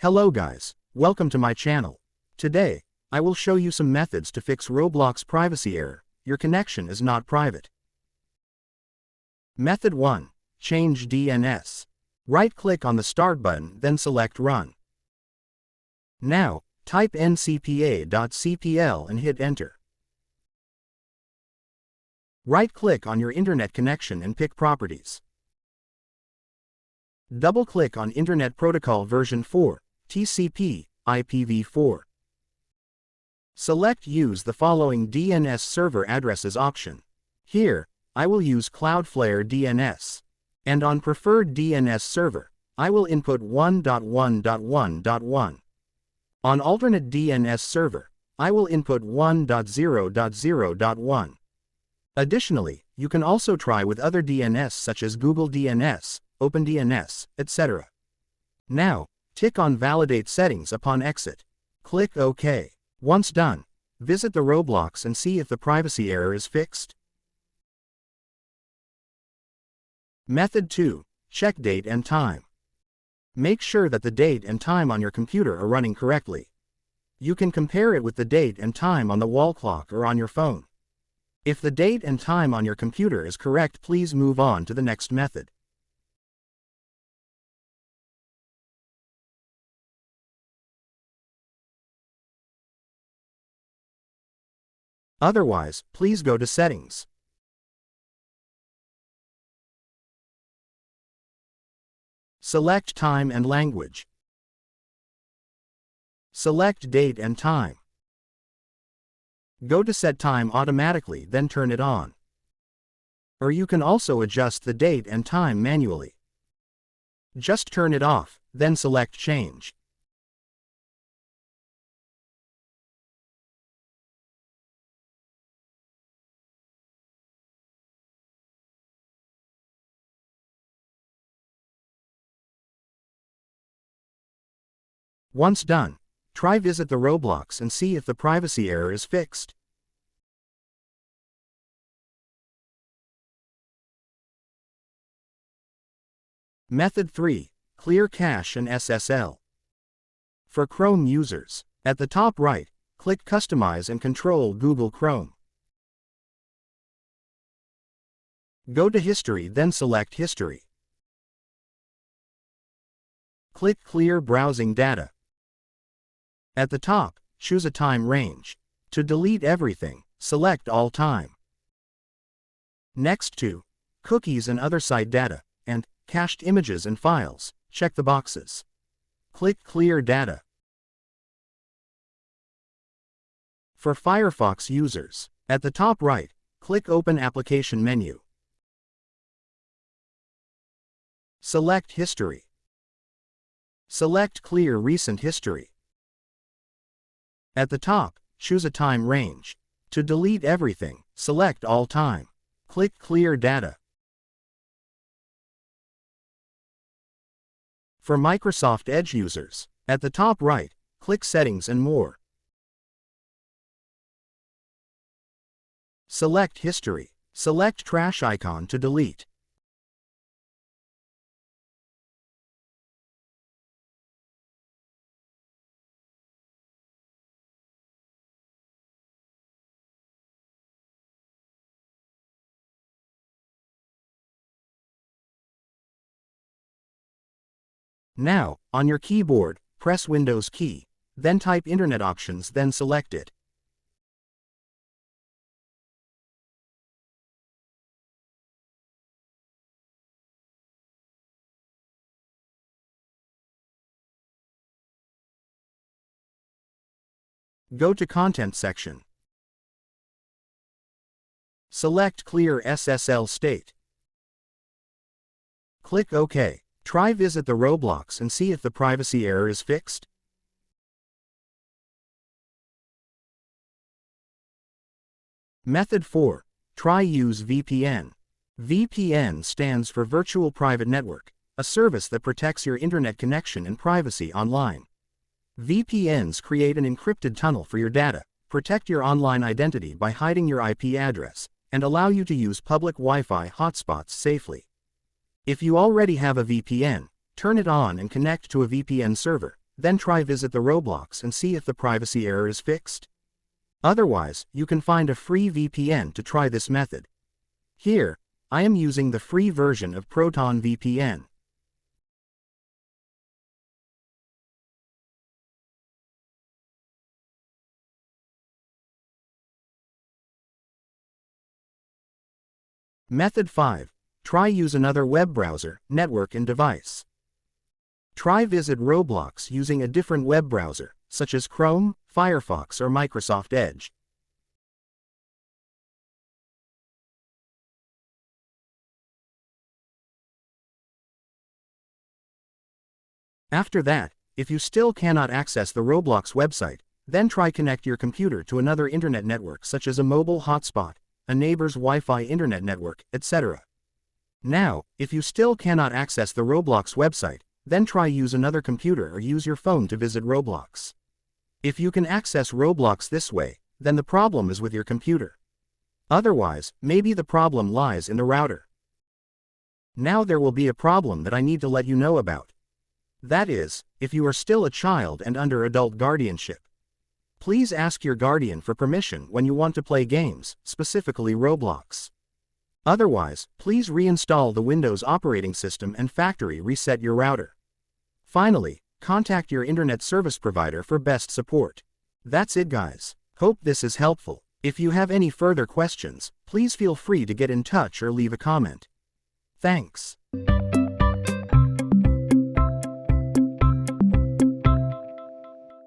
Hello guys, welcome to my channel. Today, I will show you some methods to fix Roblox privacy error. Your connection is not private. Method 1. Change DNS. Right-click on the Start button, then select Run. Now, type ncpa.cpl and hit Enter. Right-click on your internet connection and pick Properties. Double-click on Internet Protocol version 4, TCP, IPv4. Select Use the following DNS server addresses option. Here, I will use Cloudflare DNS. And on Preferred DNS server, I will input 1.1.1.1. On Alternate DNS server, I will input 1.0.0.1. Additionally, you can also try with other DNS such as Google DNS, OpenDNS, etc. Now, tick on Validate Settings upon exit. Click OK. Once done, visit the Roblox and see if the privacy error is fixed. Method 2. Check date and time. Make sure that the date and time on your computer are running correctly. You can compare it with the date and time on the wall clock or on your phone. If the date and time on your computer is correct, please move on to the next method. Otherwise, please go to Settings. Select Time and Language. Select Date and Time. Go to Set Time automatically, then turn it on. Or you can also adjust the date and time manually. Just turn it off, then select Change. Once done, try visit the Roblox and see if the privacy error is fixed. Method 3. Clear cache and SSL. For Chrome users, at the top right, click Customize and control Google Chrome. Go to History, then select History. Click Clear Browsing Data. At the top, choose a time range. To delete everything, select All Time. Next to Cookies and Other Site Data, and Cached Images and Files, check the boxes. Click Clear Data. For Firefox users, at the top right, click Open Application menu. Select History. Select Clear Recent History. At the top, choose a time range. To delete everything, select All Time. Click Clear Data. For Microsoft Edge users, at the top right, click Settings and More. Select History. Select Trash icon to delete. Now, on your keyboard, press Windows key, then type Internet Options, then select it. Go to Content section. Select Clear SSL State. Click OK. Try visit the Roblox and see if the privacy error is fixed. Method 4. Try use VPN. VPN stands for Virtual Private Network, a service that protects your internet connection and privacy online. VPNs create an encrypted tunnel for your data, protect your online identity by hiding your IP address, and allow you to use public Wi-Fi hotspots safely. If you already have a VPN, turn it on and connect to a VPN server, then try visit the Roblox and see if the privacy error is fixed. Otherwise, you can find a free VPN to try this method. Here, I am using the free version of Proton VPN. Method 5. Try use another web browser, network and device. Try visit Roblox using a different web browser, such as Chrome, Firefox or Microsoft Edge. After that, if you still cannot access the Roblox website, then try connect your computer to another internet network such as a mobile hotspot, a neighbor's Wi-Fi internet network, etc. Now, if you still cannot access the Roblox website, then try use another computer or use your phone to visit Roblox. If you can access Roblox this way, then the problem is with your computer. Otherwise, maybe the problem lies in the router. Now there will be a problem that I need to let you know about. That is, if you are still a child and under adult guardianship. Please ask your guardian for permission when you want to play games, specifically Roblox. Otherwise, please reinstall the Windows operating system and factory reset your router. Finally, contact your internet service provider for best support. That's it guys. Hope this is helpful. If you have any further questions, please feel free to get in touch or leave a comment. Thanks.